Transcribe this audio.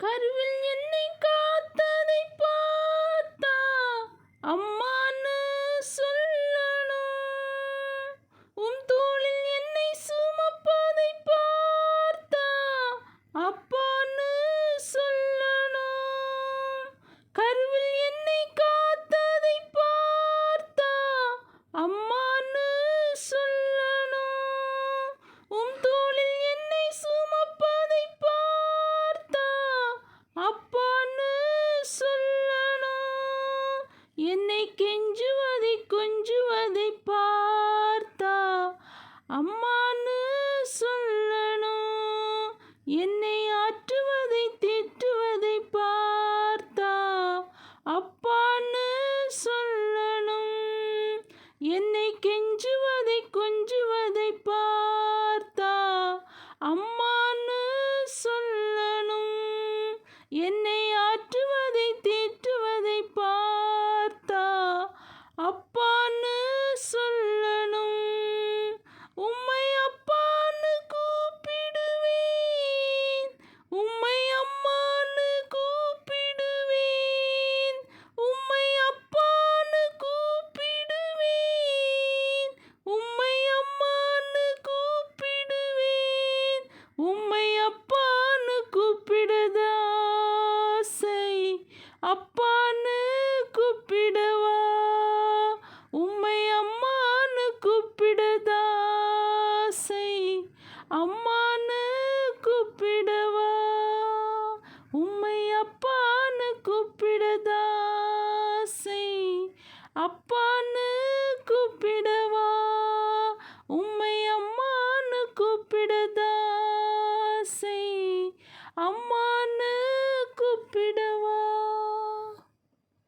கருவில் என்னை காத்ததை பார்த்தா அம்மான்னு சொல்லணும். உன் தோளில் என்னை சுமப்பதை பார்த்தா அப்பான்னு சொல்லணும். கருவில் என்னை காத்ததை பார்த்தா அம்மான்னு சொல்லணும். உன் தோளில் என்னை சுமப்பதை பார்த்தா அப்பான்னு சொல்லணும். என்னை கெஞ்சுவதை கொஞ்சுவதை பார்த்தா அம்மான்னு சொல்லணும். என்னை ஆற்றுவதை திட்டுவதை பார்த்தா அப்பான்னு சொல்லணும். என்னை கெஞ்சுவதை கொஞ்சுவதை பார்த்தா அம்மான்னு சொல்லணும். என்னை ஆற்றுவதை திட்டுவதை பார்த்தா அப்பான்னு சொல்லணும். உம்மை அப்பான்னு கூப்பிடுவேன், உம்மை அம்மான்னு கூப்பிடுவேன். உம்மை அப்பான்னு கூப்பிடுவேன், உம்மை அம்மான்னு கூப்பிடுவேன். உம்மை அப்பான்னு கூப்பிடுத ஆசை, அப்பான்னு கூப்பிடவா? உம்மை அம்மான்னு கூப்பிடுத ஆசை, அம்மான்னு கூப்பிடவா? உம்மை அப்பான்னு கூப்பிடுத ஆசை, அப்பான்னு கூப்பிடவா? உம்மை அம்மான்னு கூப்பிடுத ஆசை, அம்மான்னு கூப்பிட